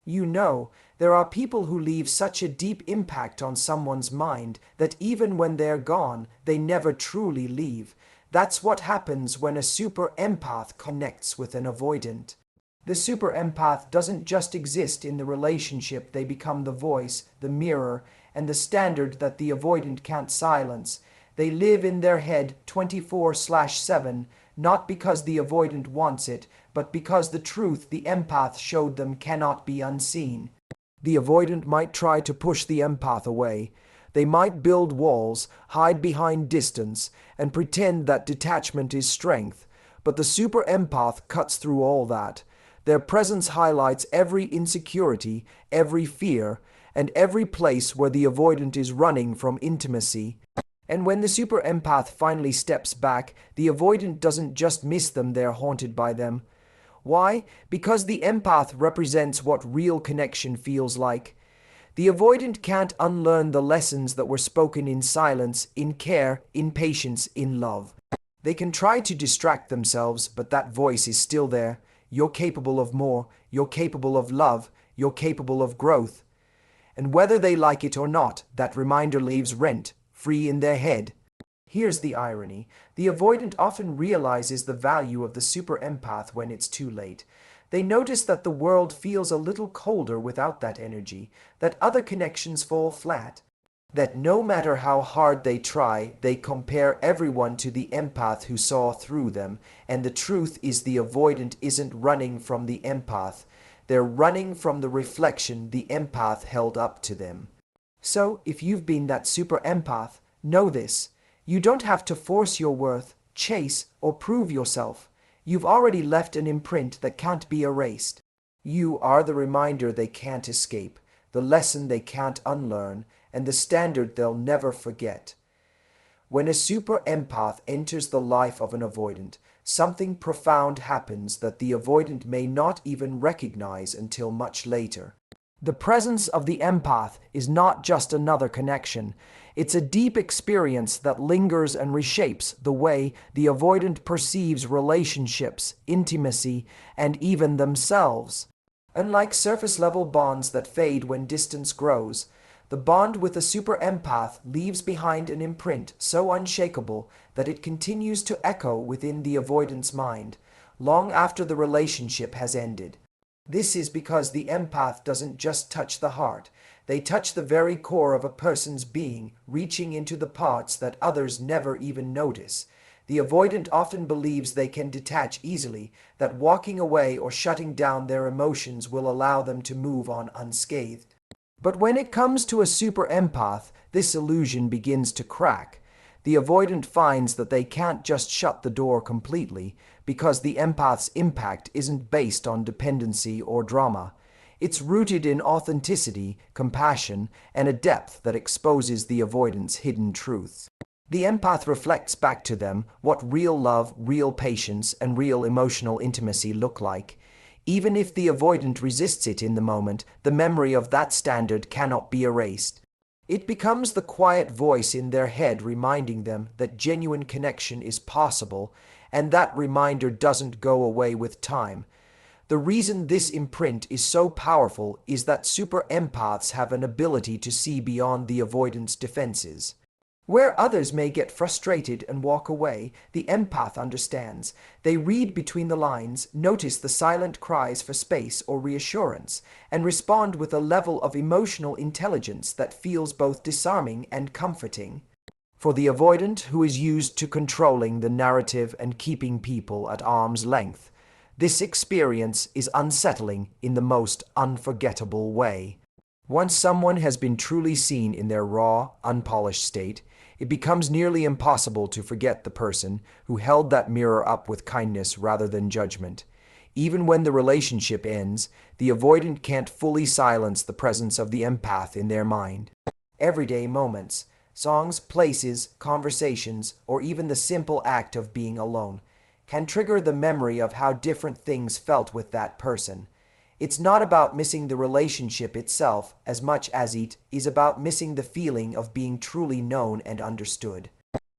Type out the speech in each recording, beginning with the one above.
You know, there are people who leave such a deep impact on someone's mind that even when they're gone, they never truly leave. That's what happens when a super empath connects with an avoidant. The super empath doesn't just exist in the relationship, they become the voice, the mirror, and the standard that the avoidant can't silence. They live in their head 24/7, not because the avoidant wants it, but because the truth the empath showed them cannot be unseen. The avoidant might try to push the empath away. They might build walls, hide behind distance, and pretend that detachment is strength. But the super empath cuts through all that. Their presence highlights every insecurity, every fear, and every place where the avoidant is running from intimacy. And when the super empath finally steps back, the avoidant doesn't just miss them, they're haunted by them. Why? Because the empath represents what real connection feels like. The avoidant can't unlearn the lessons that were spoken in silence, in care, in patience, in love. They can try to distract themselves, but that voice is still there. You're capable of more. You're capable of love. You're capable of growth. And whether they like it or not, that reminder leaves rent free in their head. Here's the irony. The avoidant often realizes the value of the super empath when it's too late. They notice that the world feels a little colder without that energy, that other connections fall flat, that no matter how hard they try, they compare everyone to the empath who saw through them, and the truth is the avoidant isn't running from the empath. They're running from the reflection the empath held up to them. So, if you've been that super empath, know this. You don't have to force your worth, chase, or prove yourself. You've already left an imprint that can't be erased. You are the reminder they can't escape, the lesson they can't unlearn, and the standard they'll never forget. When a super empath enters the life of an avoidant, something profound happens that the avoidant may not even recognize until much later. The presence of the empath is not just another connection. It's a deep experience that lingers and reshapes the way the avoidant perceives relationships, intimacy, and even themselves. Unlike surface-level bonds that fade when distance grows, the bond with a super empath leaves behind an imprint so unshakable that it continues to echo within the avoidant's mind, long after the relationship has ended. This is because the empath doesn't just touch the heart, they touch the very core of a person's being, reaching into the parts that others never even notice. The avoidant often believes they can detach easily, that walking away or shutting down their emotions will allow them to move on unscathed. But when it comes to a super empath, this illusion begins to crack. The avoidant finds that they can't just shut the door completely, because the empath's impact isn't based on dependency or drama. It's rooted in authenticity, compassion, and a depth that exposes the avoidant's hidden truths. The empath reflects back to them what real love, real patience, and real emotional intimacy look like. Even if the avoidant resists it in the moment, the memory of that standard cannot be erased. It becomes the quiet voice in their head reminding them that genuine connection is possible, and that reminder doesn't go away with time. The reason this imprint is so powerful is that super empaths have an ability to see beyond the avoidant's defenses. Where others may get frustrated and walk away, the empath understands. They read between the lines, notice the silent cries for space or reassurance, and respond with a level of emotional intelligence that feels both disarming and comforting. For the avoidant, who is used to controlling the narrative and keeping people at arm's length, this experience is unsettling in the most unforgettable way. Once someone has been truly seen in their raw, unpolished state, it becomes nearly impossible to forget the person who held that mirror up with kindness rather than judgment. Even when the relationship ends, the avoidant can't fully silence the presence of the empath in their mind. Everyday moments, songs, places, conversations, or even the simple act of being alone, can trigger the memory of how different things felt with that person. It's not about missing the relationship itself as much as it is about missing the feeling of being truly known and understood.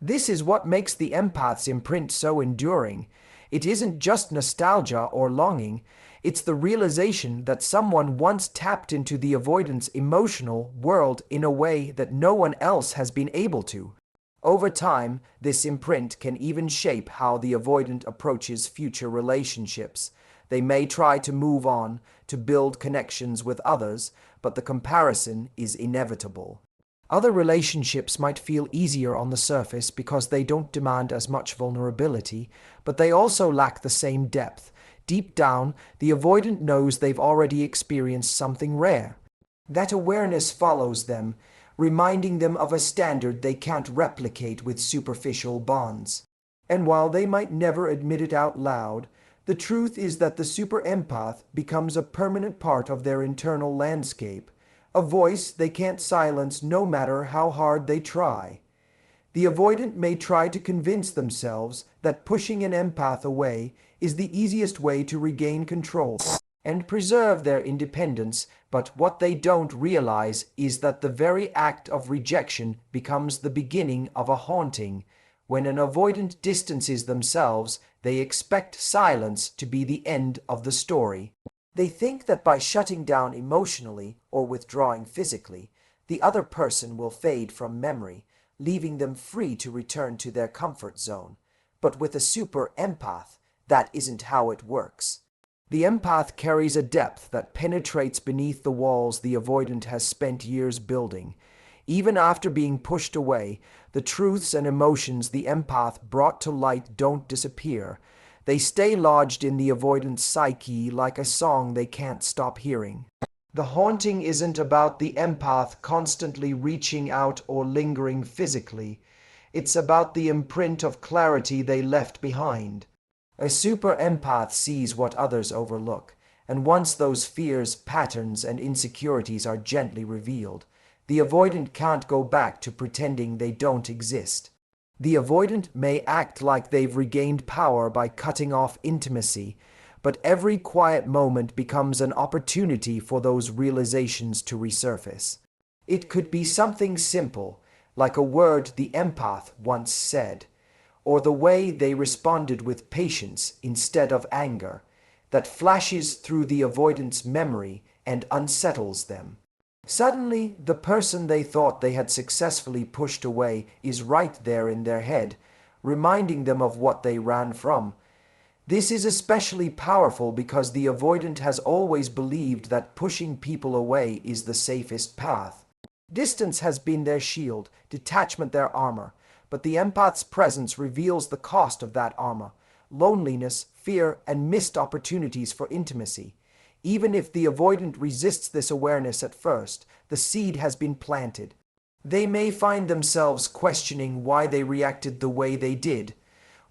This is what makes the empath's imprint so enduring. It isn't just nostalgia or longing. It's the realization that someone once tapped into the avoidance emotional world in a way that no one else has been able to. Over time, this imprint can even shape how the avoidant approaches future relationships. They may try to move on, to build connections with others, but the comparison is inevitable. Other relationships might feel easier on the surface because they don't demand as much vulnerability, but they also lack the same depth. Deep down, the avoidant knows they've already experienced something rare. That awareness follows them, reminding them of a standard they can't replicate with superficial bonds. And while they might never admit it out loud, the truth is that the super empath becomes a permanent part of their internal landscape, a voice they can't silence no matter how hard they try. The avoidant may try to convince themselves that pushing an empath away is the easiest way to regain control and preserve their independence, but what they don't realize is that the very act of rejection becomes the beginning of a haunting. When an avoidant distances themselves, they expect silence to be the end of the story. They think that by shutting down emotionally or withdrawing physically, the other person will fade from memory, leaving them free to return to their comfort zone. But with a super empath, that isn't how it works. The empath carries a depth that penetrates beneath the walls the avoidant has spent years building. Even after being pushed away, the truths and emotions the empath brought to light don't disappear. They stay lodged in the avoidant's psyche like a song they can't stop hearing. The haunting isn't about the empath constantly reaching out or lingering physically. It's about the imprint of clarity they left behind. A super empath sees what others overlook, and once those fears, patterns, and insecurities are gently revealed, the avoidant can't go back to pretending they don't exist. The avoidant may act like they've regained power by cutting off intimacy, but every quiet moment becomes an opportunity for those realizations to resurface. It could be something simple, like a word the empath once said, or the way they responded with patience instead of anger, that flashes through the avoidant's memory and unsettles them. Suddenly, the person they thought they had successfully pushed away is right there in their head, reminding them of what they ran from. This is especially powerful because the avoidant has always believed that pushing people away is the safest path. Distance has been their shield, detachment their armor, but the empath's presence reveals the cost of that armor: loneliness, fear, and missed opportunities for intimacy. Even if the avoidant resists this awareness at first, the seed has been planted. They may find themselves questioning why they reacted the way they did,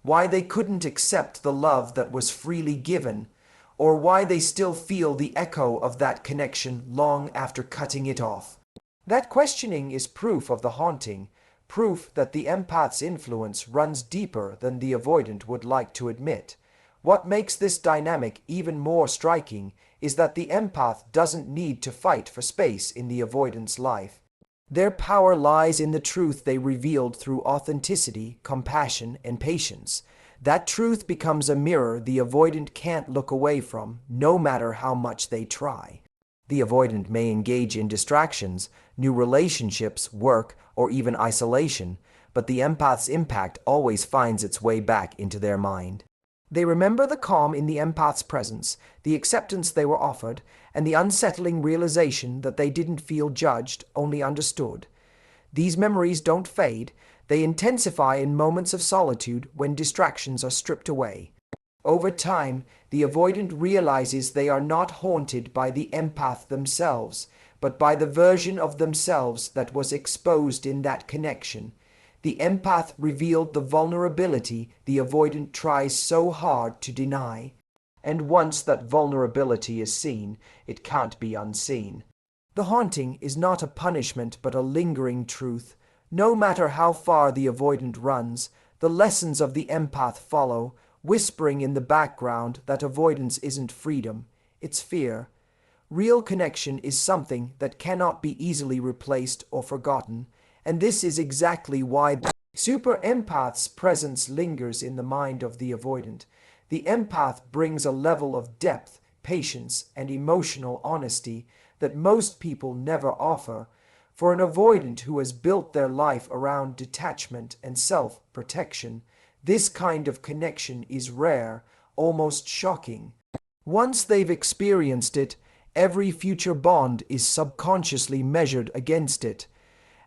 why they couldn't accept the love that was freely given, or why they still feel the echo of that connection long after cutting it off. That questioning is proof of the haunting, proof that the empath's influence runs deeper than the avoidant would like to admit. What makes this dynamic even more striking is that the empath doesn't need to fight for space in the avoidant's life. Their power lies in the truth they revealed through authenticity, compassion, and patience. That truth becomes a mirror the avoidant can't look away from, no matter how much they try. The avoidant may engage in distractions, new relationships, work, or even isolation, but the empath's impact always finds its way back into their mind. They remember the calm in the empath's presence, the acceptance they were offered, and the unsettling realization that they didn't feel judged, only understood. These memories don't fade, they intensify in moments of solitude when distractions are stripped away. Over time, the avoidant realizes they are not haunted by the empath themselves, but by the version of themselves that was exposed in that connection. The empath revealed the vulnerability the avoidant tries so hard to deny. And once that vulnerability is seen, it can't be unseen. The haunting is not a punishment but a lingering truth. No matter how far the avoidant runs, the lessons of the empath follow, whispering in the background that avoidance isn't freedom, it's fear. Real connection is something that cannot be easily replaced or forgotten, and this is exactly why the super empath's presence lingers in the mind of the avoidant. The empath brings a level of depth, patience, and emotional honesty that most people never offer. For an avoidant who has built their life around detachment and self-protection, this kind of connection is rare, almost shocking. Once they've experienced it, every future bond is subconsciously measured against it.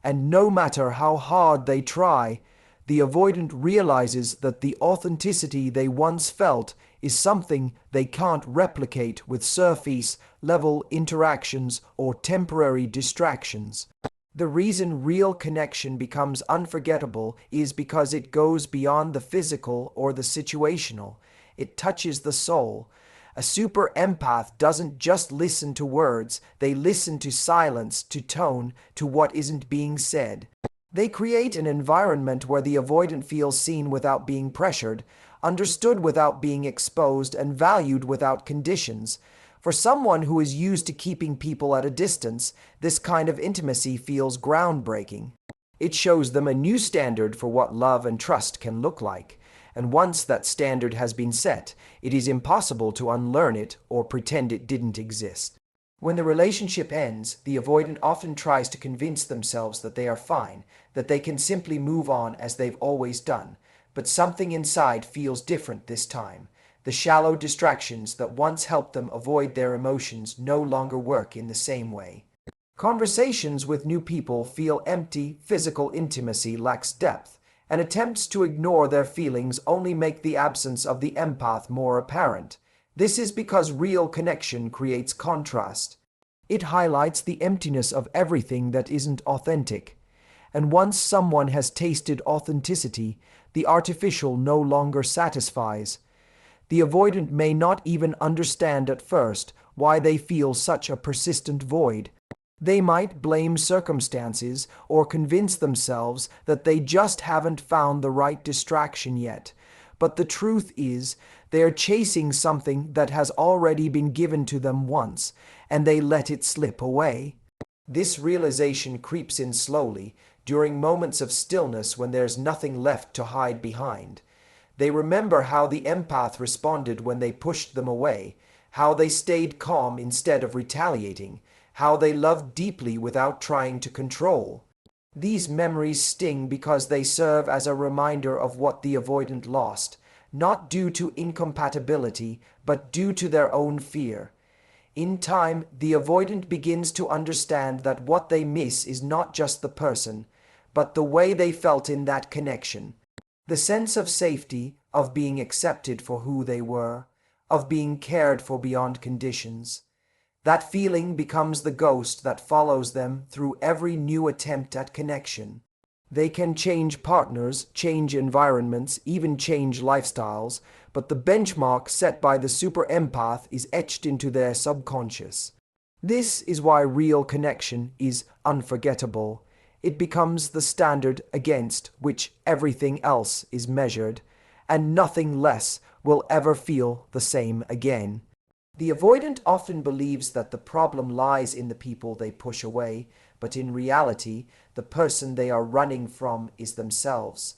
And no matter how hard they try, the avoidant realizes that the authenticity they once felt is something they can't replicate with surface-level interactions or temporary distractions. The reason real connection becomes unforgettable is because it goes beyond the physical or the situational. It touches the soul. A super empath doesn't just listen to words, they listen to silence, to tone, to what isn't being said. They create an environment where the avoidant feels seen without being pressured, understood without being exposed, and valued without conditions. For someone who is used to keeping people at a distance, this kind of intimacy feels groundbreaking. It shows them a new standard for what love and trust can look like. And once that standard has been set, it is impossible to unlearn it or pretend it didn't exist. When the relationship ends, the avoidant often tries to convince themselves that they are fine, that they can simply move on as they've always done. But something inside feels different this time. The shallow distractions that once helped them avoid their emotions no longer work in the same way. Conversations with new people feel empty, physical intimacy lacks depth, and attempts to ignore their feelings only make the absence of the empath more apparent. This is because real connection creates contrast. It highlights the emptiness of everything that isn't authentic. And once someone has tasted authenticity, the artificial no longer satisfies. The avoidant may not even understand at first why they feel such a persistent void. They might blame circumstances or convince themselves that they just haven't found the right distraction yet. But the truth is, they're chasing something that has already been given to them once, and they let it slip away. This realization creeps in slowly, during moments of stillness when there's nothing left to hide behind. They remember how the empath responded when they pushed them away, how they stayed calm instead of retaliating, how they loved deeply without trying to control. These memories sting because they serve as a reminder of what the avoidant lost, not due to incompatibility, but due to their own fear. In time, the avoidant begins to understand that what they miss is not just the person, but the way they felt in that connection. The sense of safety, of being accepted for who they were, of being cared for beyond conditions. That feeling becomes the ghost that follows them through every new attempt at connection. They can change partners, change environments, even change lifestyles, but the benchmark set by the super empath is etched into their subconscious. This is why real connection is unforgettable. It becomes the standard against which everything else is measured, and nothing less will ever feel the same again. The avoidant often believes that the problem lies in the people they push away, but in reality, the person they are running from is themselves.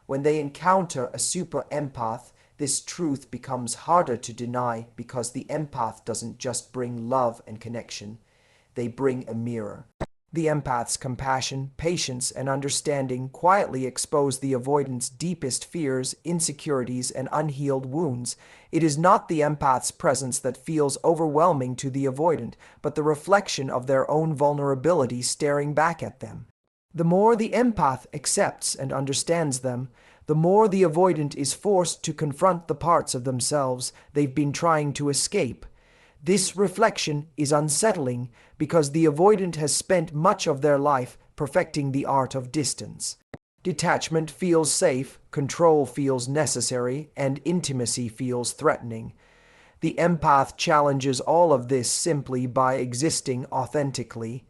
When they encounter a super empath, this truth becomes harder to deny because the empath doesn't just bring love and connection, they bring a mirror. The empath's compassion, patience, and understanding quietly expose the avoidant's deepest fears, insecurities, and unhealed wounds. It is not the empath's presence that feels overwhelming to the avoidant, but the reflection of their own vulnerability staring back at them. The more the empath accepts and understands them, the more the avoidant is forced to confront the parts of themselves they've been trying to escape. This reflection is unsettling because the avoidant has spent much of their life perfecting the art of distance. Detachment feels safe, control feels necessary, and intimacy feels threatening. The empath challenges all of this simply by existing authentically.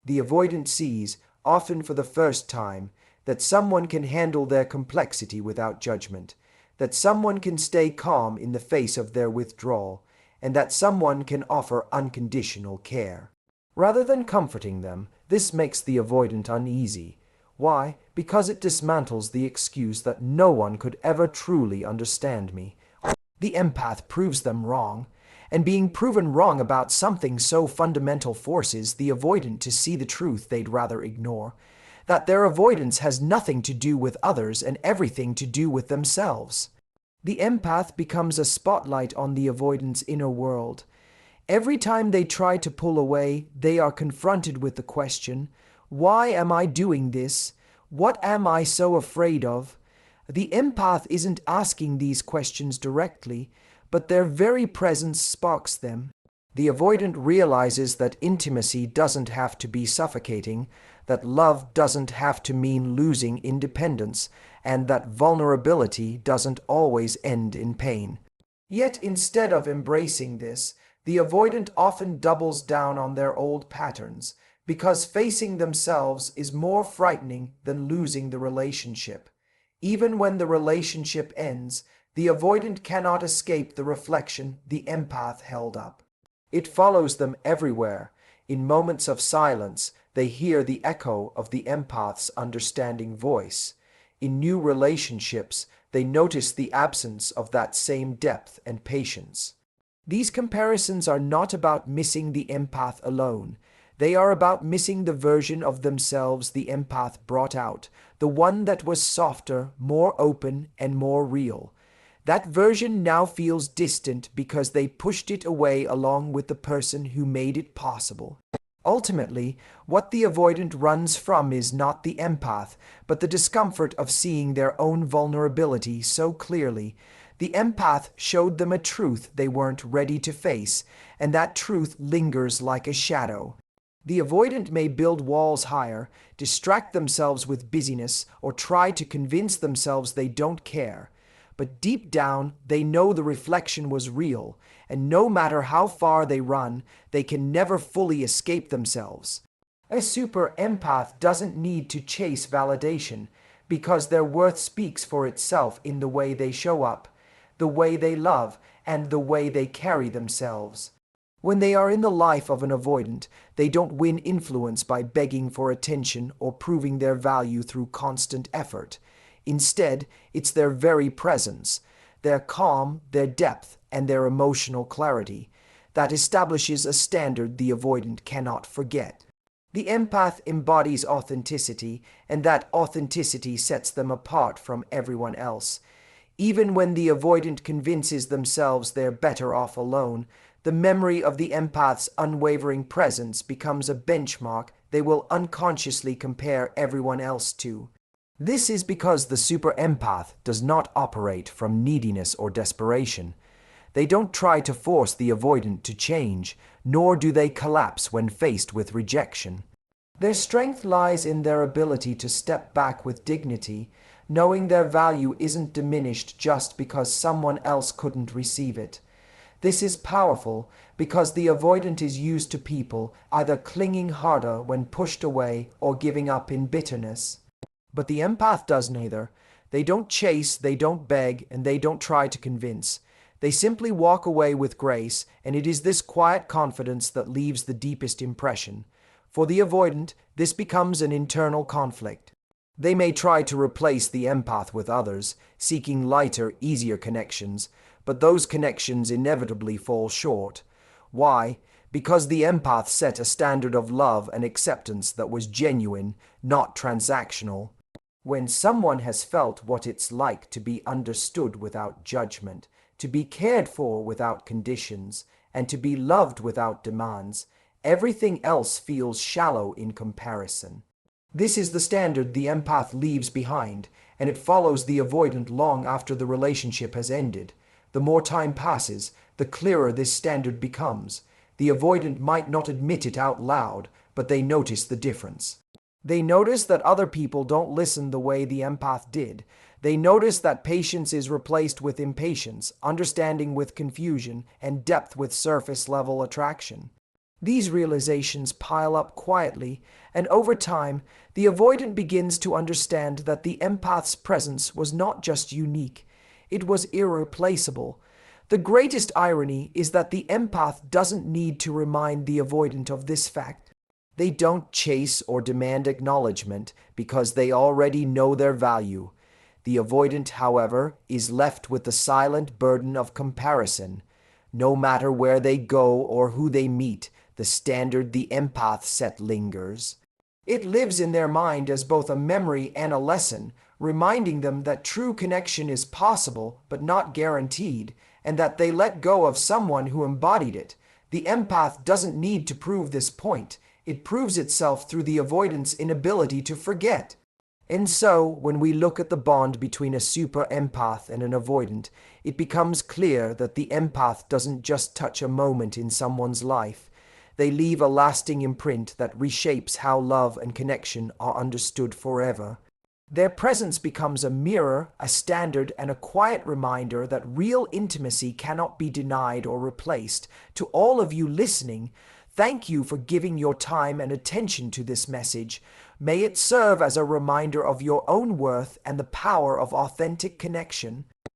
The avoidant sees, often for the first time, that someone can handle their complexity without judgment, that someone can stay calm in the face of their withdrawal, and that someone can offer unconditional care. Rather than comforting them, this makes the avoidant uneasy. Why? Because it dismantles the excuse that no one could ever truly understand me. The empath proves them wrong, and being proven wrong about something so fundamental forces the avoidant to see the truth they'd rather ignore, that their avoidance has nothing to do with others and everything to do with themselves. The empath becomes a spotlight on the avoidant's inner world. Every time they try to pull away, they are confronted with the question, why am I doing this? What am I so afraid of? The empath isn't asking these questions directly, but their very presence sparks them. The avoidant realizes that intimacy doesn't have to be suffocating, that love doesn't have to mean losing independence, and that vulnerability doesn't always end in pain. Yet instead of embracing this, the avoidant often doubles down on their old patterns, because facing themselves is more frightening than losing the relationship. Even when the relationship ends, the avoidant cannot escape the reflection the empath held up. It follows them everywhere. In moments of silence, they hear the echo of the empath's understanding voice. In new relationships, they notice the absence of that same depth and patience. These comparisons are not about missing the empath alone. They are about missing the version of themselves the empath brought out, the one that was softer, more open, and more real. That version now feels distant because they pushed it away along with the person who made it possible. Ultimately, what the avoidant runs from is not the empath, but the discomfort of seeing their own vulnerability so clearly. The empath showed them a truth they weren't ready to face, and that truth lingers like a shadow. The avoidant may build walls higher, distract themselves with busyness, or try to convince themselves they don't care. But deep down, they know the reflection was real, and no matter how far they run, they can never fully escape themselves. A super empath doesn't need to chase validation, because their worth speaks for itself in the way they show up, the way they love, and the way they carry themselves. When they are in the life of an avoidant, they don't win influence by begging for attention or proving their value through constant effort. Instead, it's their very presence, their calm, their depth, and their emotional clarity that establishes a standard the avoidant cannot forget. The empath embodies authenticity, and that authenticity sets them apart from everyone else. Even when the avoidant convinces themselves they're better off alone, the memory of the empath's unwavering presence becomes a benchmark they will unconsciously compare everyone else to. This is because the super empath does not operate from neediness or desperation. They don't try to force the avoidant to change, nor do they collapse when faced with rejection. Their strength lies in their ability to step back with dignity, knowing their value isn't diminished just because someone else couldn't receive it. This is powerful because the avoidant is used to people either clinging harder when pushed away or giving up in bitterness. But the empath does neither. They don't chase, they don't beg, and they don't try to convince. They simply walk away with grace, and it is this quiet confidence that leaves the deepest impression. For the avoidant, this becomes an internal conflict. They may try to replace the empath with others, seeking lighter, easier connections, but those connections inevitably fall short. Why? Because the empath set a standard of love and acceptance that was genuine, not transactional. When someone has felt what it's like to be understood without judgment, to be cared for without conditions, and to be loved without demands, everything else feels shallow in comparison. This is the standard the empath leaves behind, and it follows the avoidant long after the relationship has ended. The more time passes, the clearer this standard becomes. The avoidant might not admit it out loud, but they notice the difference. They notice that other people don't listen the way the empath did. They notice that patience is replaced with impatience, understanding with confusion, and depth with surface-level attraction. These realizations pile up quietly, and over time, the avoidant begins to understand that the empath's presence was not just unique, it was irreplaceable. The greatest irony is that the empath doesn't need to remind the avoidant of this fact. They don't chase or demand acknowledgement because they already know their value. The avoidant, however, is left with the silent burden of comparison. No matter where they go or who they meet, the standard the empath set lingers. It lives in their mind as both a memory and a lesson, reminding them that true connection is possible but not guaranteed, and that they let go of someone who embodied it. The empath doesn't need to prove this point. It proves itself through the avoidant's inability to forget. And so, when we look at the bond between a super empath and an avoidant, it becomes clear that the empath doesn't just touch a moment in someone's life. They leave a lasting imprint that reshapes how love and connection are understood forever. Their presence becomes a mirror, a standard, and a quiet reminder that real intimacy cannot be denied or replaced. To all of you listening, thank you for giving your time and attention to this message. May it serve as a reminder of your own worth and the power of authentic connection.